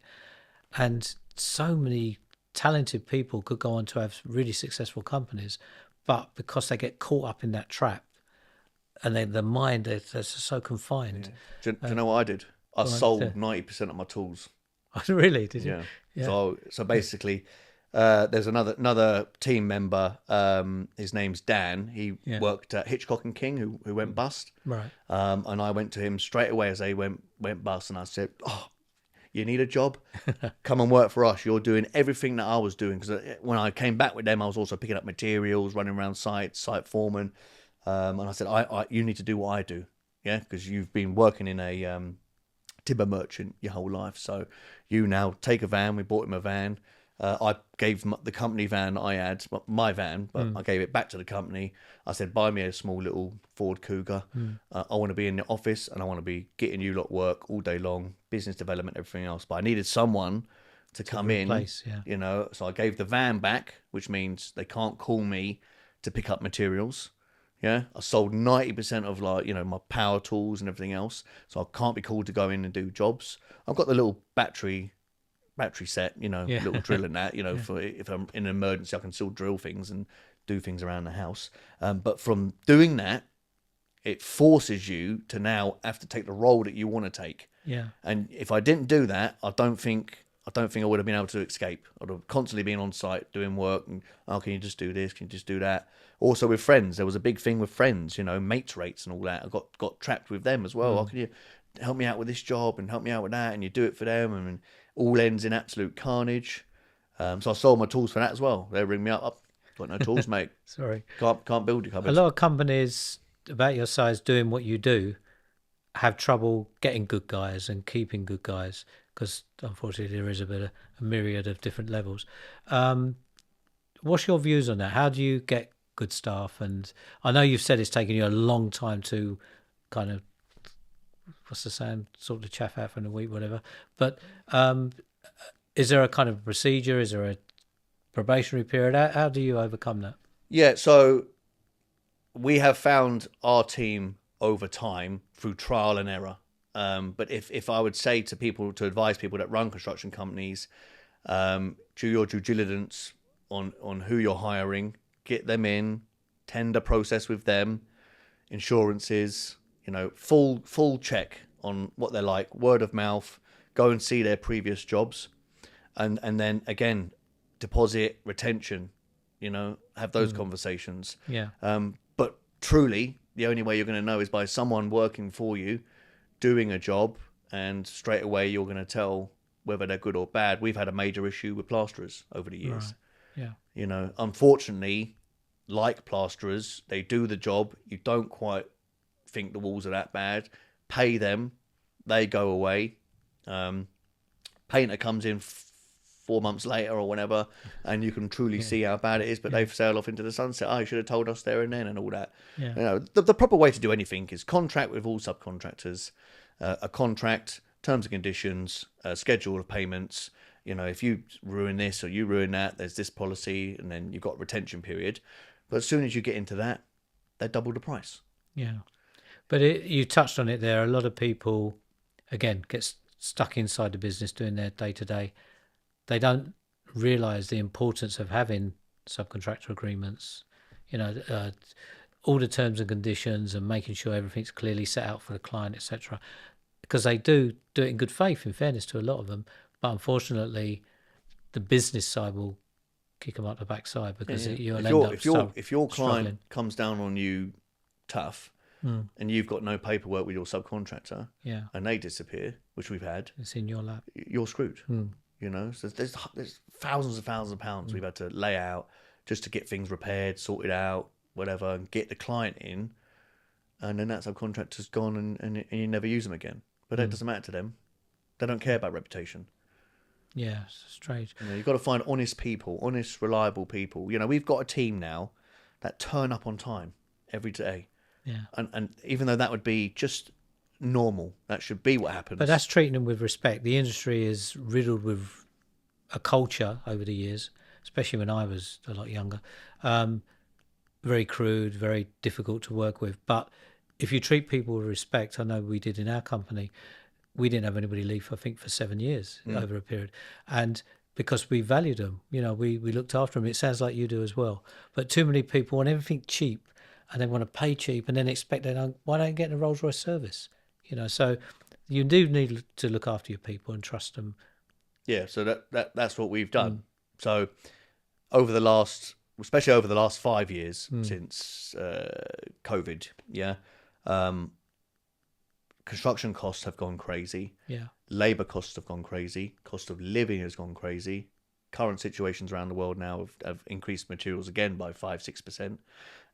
And so many talented people could go on to have really successful companies, but because they get caught up in that trap and the mind is so confined. Yeah. Do you know what I did? I sold 90% of my tools. Really? Did you? Yeah. So basically, there's another team member. His name's Dan. He worked at Hitchcock and King, who went bust. Right. And I went to him straight away as they went bust, and I said, "Oh, you need a job? Come and work for us. You're doing everything that I was doing." Because when I came back with them, I was also picking up materials, running around sites, site foreman. And I said, you need to do what I do, because you've been working in a timber merchant your whole life. So you now take a van. We bought him a van. I gave the company van I had, my van, but I gave it back to the company. I said, buy me a small little Ford Cougar. I want to be in the office and I want to be getting you lot work all day long, business development, everything else. But I needed someone to come in. Replace, yeah. You know, so I gave the van back, which means they can't call me to pick up materials. Yeah, I sold 90% of like, you know, my power tools and everything else, so I can't be called to go in and do jobs. I've got the little battery set, you know, Yeah. little drill and that, you know, Yeah. for if I'm in an emergency, I can still drill things and do things around the house. But from doing that, it forces you to now have to take the role that you want to take. Yeah. And if I didn't do that, I don't think I would have been able to escape. I'd have constantly been on site doing work and, oh, can you just do this? Can you just do that? Also with friends, there was a big thing with friends, you know, mates rates and all that. I got trapped with them as well. Oh, can you help me out with this job and help me out with that? And you do it for them, and all ends in absolute carnage. So I sold my tools for that as well. They ring me up, got no tools, mate. Sorry. Can't build your A cupboard. lot of companies about your size doing what you do have trouble getting good guys and keeping good guys because unfortunately there is a myriad of different levels. What's your views on that? How do you get good staff? And I know you've said it's taken you a long time to kind of, what's the saying, sort the chaff out from the wheat, whatever. But is there a kind of procedure? Is there a probationary period? How do you overcome that? Yeah, so we have found our team over time through trial and error. But if I would say to people, to advise people that run construction companies, do your due diligence on who you're hiring, get them in, tender process with them, insurances, you know, full check on what they're like, word of mouth, go and see their previous jobs, and then again, deposit, retention, you know, have those conversations. Yeah. But truly, the only way you're going to know is by someone working for you, doing a job, and straight away you're going to tell whether they're good or bad. We've had a major issue with plasterers over the years. Right. Yeah. You know, unfortunately, like plasterers, they do the job. You don't quite think the walls are that bad. Pay them, they go away. Painter comes in 4 months later or whatever, and you can truly see how bad it is, but they've sailed off into the sunset. Oh, you should have told us there and then, and all that. Yeah. You know, the proper way to do anything is contract with all subcontractors, a contract, terms and conditions, schedule of payments. You know, if you ruin this or you ruin that, there's this policy, and then you've got retention period. But as soon as you get into that, they double the price. Yeah. But you touched on it there. A lot of people, again, get stuck inside the business doing their day-to-day. They don't realise the importance of having subcontractor agreements, you know, all the terms and conditions, and making sure everything's clearly set out for the client, etc. Because they do it in good faith, in fairness to a lot of them. But unfortunately, the business side will kick them up the backside because you'll end up if your client struggling. comes down on you tough, and you've got no paperwork with your subcontractor, Yeah, and they disappear, which we've had, it's in your lap. you're screwed. You know, so there's thousands of pounds we've had to lay out just to get things repaired, sorted out, whatever, and get the client in, and then that subcontractor's gone, and you never use them again. But that doesn't matter to them. They don't care about reputation. Yeah, it's strange. You know, you've got to find honest people, honest, reliable people. You know, we've got a team now that turn up on time every day. Yeah. And even though that would be just normal, that should be what happens. But that's treating them with respect. The industry is riddled with a culture over the years, especially when I was a lot younger. Very crude, very difficult to work with. But if you treat people with respect, I know we did in our company, we didn't have anybody leave, I think, for 7 years over a period. And because we valued them, you know, we looked after them. It sounds like you do as well. But too many people want everything cheap, and they want to pay cheap and then expect why don't you get a Rolls Royce service? You know, so you do need to look after your people and trust them. Yeah, so that's what we've done. So especially over the last 5 years since COVID, construction costs have gone crazy. Yeah. Labour costs have gone crazy. Cost of living has gone crazy. Current situations around the world now have increased materials again by 5-6%.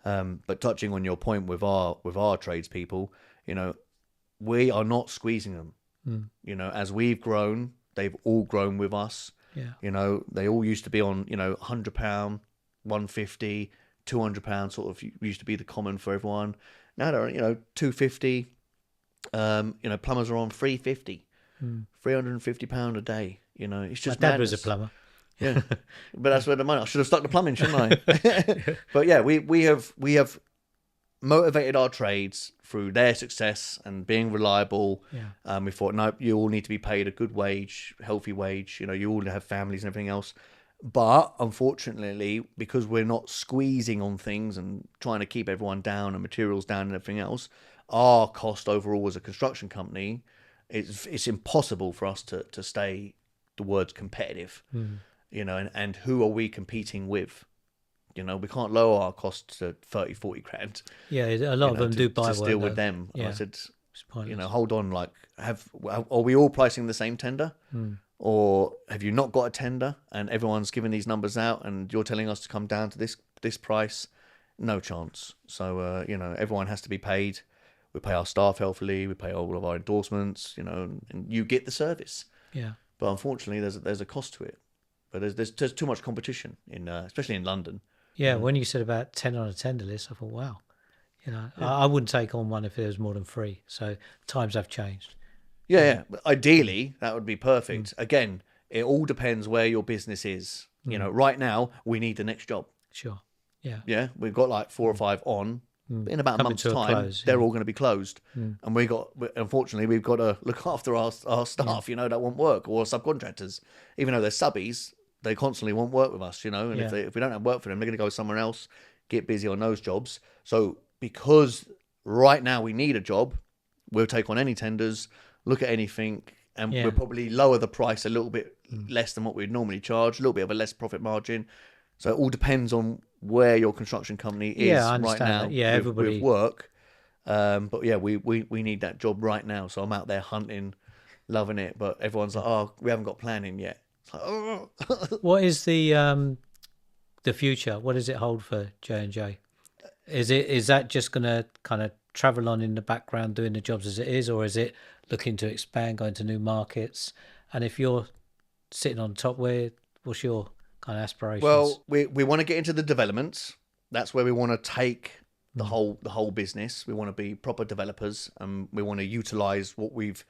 But touching on your point with our tradespeople, you know, we are not squeezing them. You know, as we've grown, they've all grown with us. Yeah. You know, they all used to be on, you know, £100, £150, £200 sort of used to be the common for everyone. Now they're, you know, £250. You know, plumbers are on £350. £350 a day. You know, it's My just dad was a madness. plumber. Yeah, but that's where the money. I should have stuck to plumbing, shouldn't I? But yeah, we have motivated our trades through their success and being reliable. Yeah. We thought, no, you all need to be paid a good wage, healthy wage. You know, you all have families and everything else. But unfortunately, because we're not squeezing on things and trying to keep everyone down and materials down and everything else, our cost overall as a construction company, it's impossible for us to stay, the word's competitive. You know, and who are we competing with? You know, we can't lower our costs to 30, 40 grand. Yeah, a lot of them do buy to work deal with though. them. Yeah, I said, it's pointless. you know, hold on, like, are we all pricing the same tender? Or have you not got a tender and everyone's giving these numbers out and you're telling us to come down to this price? No chance. So, you know, everyone has to be paid. We pay our staff healthily. We pay all of our endorsements, you know, and you get the service. Yeah. But unfortunately, there's a cost to it. But there's too much competition, especially in London. Yeah, when you said about 10 on a tender list, I thought, wow. You know, I wouldn't take on one if there was more than 3. So times have changed. Yeah. But ideally, that would be perfect. Again, it all depends where your business is. You know, right now, we need the next job. Sure. Yeah. Yeah, we've got like 4 or 5 on. In about a Coming month's to a time, close, they're yeah. all going to be closed. And unfortunately, we've got to look after our staff, you know, that want work, or subcontractors. Even though they're subbies, they constantly want work with us, you know. And Yeah. if we don't have work for them, they're going to go somewhere else, get busy on those jobs. So because right now we need a job, we'll take on any tenders, look at anything, and Yeah. we'll probably lower the price a little bit less than what we'd normally charge, a little bit of a less profit margin. So it all depends on where your construction company is Yeah, I right understand now that. Yeah, everybody. with work. But yeah, we need that job right now. So I'm out there hunting, loving it. But everyone's like, oh, we haven't got planning yet. It's like, oh. What is the future? What does it hold for J&J? Is that just going to kind of travel on in the background doing the jobs as it is, or is it looking to expand, going to new markets? And if you're sitting on top, what's your kind of aspirations? Well, we want to get into the developments. That's where we want to take the whole business. We want to be proper developers, and we want to utilize what we've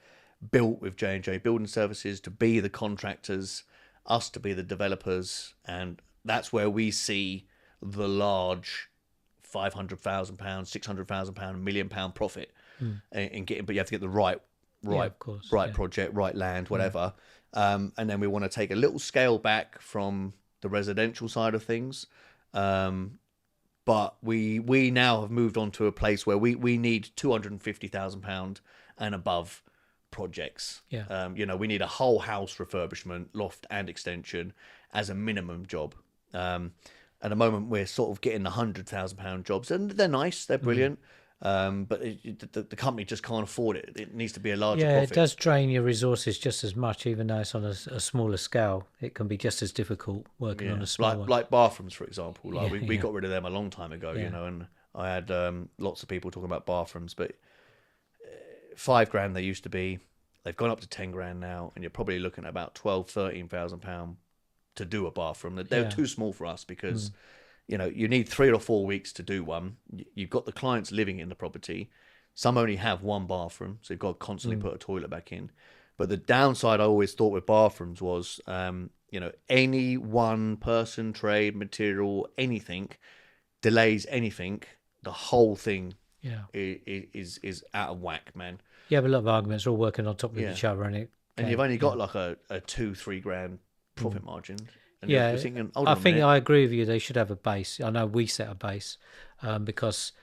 built with JNJ Building Services to be the contractors, us to be the developers, and that's where we see the large £500,000, £600,000, £1 million profit in getting. But you have to get the right of course, project, right land, whatever. And then we want to take a little scale back from the residential side of things. But we now have moved on to a place where we need £250,000 and above projects. Yeah. You know, we need a whole house refurbishment, loft and extension as a minimum job. At the moment, we're sort of getting the £100,000 jobs, and they're nice, they're brilliant. But the company just can't afford it. It needs to be a larger profit. It does drain your resources just as much, even though it's on a smaller scale. It can be just as difficult working on a small one. Like bathrooms, for example. Like Yeah, we got rid of them a long time ago, Yeah. you know, and I had lots of people talking about bathrooms, but £5,000 they used to be. They've gone up to 10 grand now, and you're probably looking at about £12,000-13,000 to do a bathroom. They're Yeah. too small for us because you know, you need 3 or 4 weeks to do one. You've got the clients living in the property. Some only have one bathroom, so you've got to constantly put a toilet back in. But the downside I always thought with bathrooms was, you know, any one person, trade, material, anything, delays anything, the whole thing Yeah. is out of whack, man. You have a lot of arguments all working on top of each other, and And you've only got like a 2-3 grand profit margin. And Yeah, you're thinking, hold I on a think minute. I agree with you. They should have a base. I know we set a base because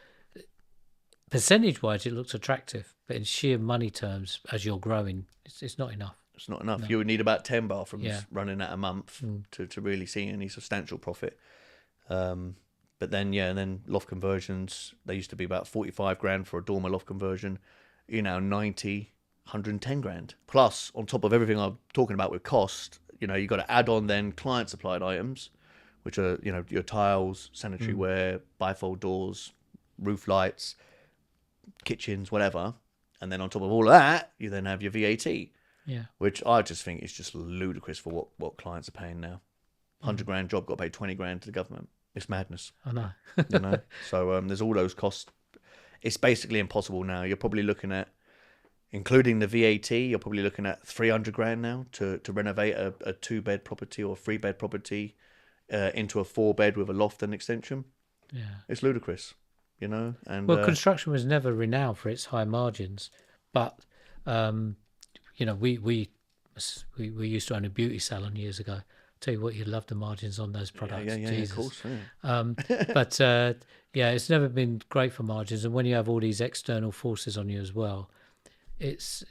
percentage-wise it looks attractive, but in sheer money terms, as you're growing, it's not enough. It's not enough. You would need about 10 bathrooms Yeah. running at a month to really see any substantial profit. But then, and then loft conversions, they used to be about 45 grand for a dormer loft conversion. You know, 90, 110 grand. Plus, on top of everything I'm talking about with cost, you know, you've got to add on then client supplied items, which are, you know, your tiles, sanitary ware, bifold doors, roof lights, kitchens, whatever. And then on top of all of that, you then have your VAT, Yeah. which I just think is just ludicrous for what clients are paying now. 100 grand job got paid 20 grand to the government. It's madness, I know. you know. So there's all those costs. It's basically impossible now. You're probably looking at, including the VAT, you're probably looking at 300 grand now to renovate a 2-bed property or a 3-bed property into a 4-bed with a loft and extension. Yeah. It's ludicrous, you know. And Well, construction was never renowned for its high margins, but you know, we used to own a beauty salon years ago. Tell you what, you love the margins on those products. yeah, of course. But yeah, it's never been great for margins, and when you have all these external forces on you as well, it's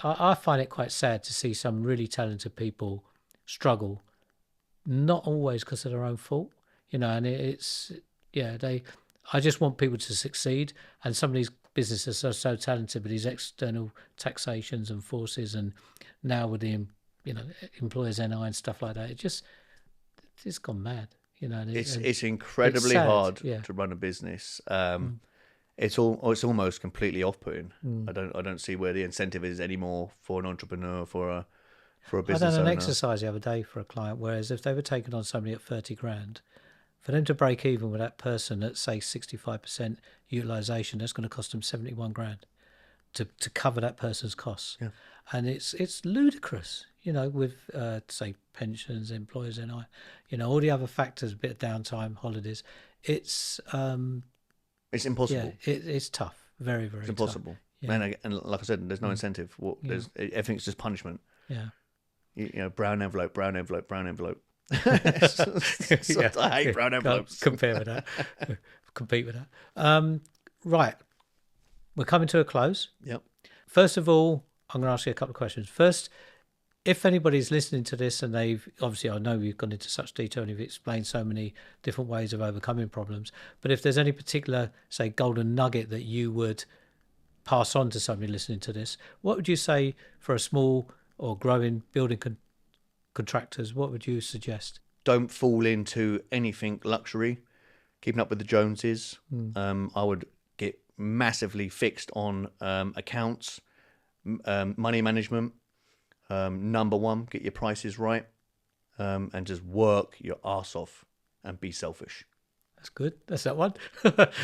I find it quite sad to see some really talented people struggle, not always because of their own fault, you know. And I just want people to succeed, and some of these businesses are so talented, but these external taxations and forces, and now with the employers NI and stuff like that, it's gone mad, you know. And it's incredibly hard to run a business. It's almost completely off-putting. I don't see where the incentive is anymore for an entrepreneur, for a business owner. I done an exercise the other day for a client, whereas if they were taking on somebody at 30 grand, for them to break even with that person at say 65% utilization, that's going to cost them 71 grand to cover that person's costs. Yeah. And it's ludicrous, you know, with say pensions, employers NI, you know, all the other factors, a bit of downtime, holidays. It's impossible. Yeah, it's tough, very, very. It's impossible. Tough. Yeah. And like I said, there's no incentive. Everything's just punishment. Yeah. You know, brown envelope, brown envelope, brown envelope. I hate brown envelopes. Compete with that. Right, we're coming to a close. Yep. First of all, I'm going to ask you a couple of questions. First, if anybody's listening to this and I know you've gone into such detail and you've explained so many different ways of overcoming problems, but if there's any particular, say, golden nugget that you would pass on to somebody listening to this, what would you say for a small or growing building contractors? What would you suggest? Don't fall into anything luxury, keeping up with the Joneses. I would get massively fixed on accounts, money management. Number one, get your prices right, and just work your arse off and be selfish. That's good. That's that one.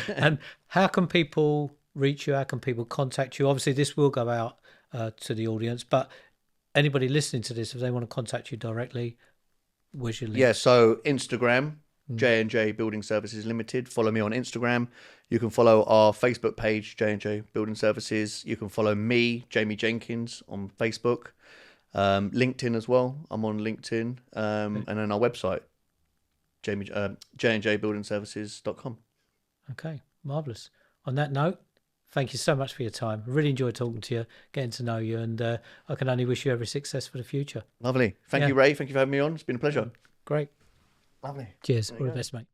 And how can people reach you? How can people contact you? Obviously, this will go out to the audience, but anybody listening to this, if they want to contact you directly, where's your link? Yeah, so Instagram, JNJ Building Services Limited. Follow me on Instagram. You can follow our Facebook page, JNJ Building Services. You can follow me, Jamie Jenkins, on Facebook. LinkedIn as well. I'm on LinkedIn. And then our website, jnjbuildingservices.com. Okay, marvellous. On that note, thank you so much for your time. I really enjoyed talking to you, getting to know you, and I can only wish you every success for the future. Lovely. Thank you, Ray. Thank you for having me on. It's been a pleasure. Great. Lovely. Cheers. All the best, mate.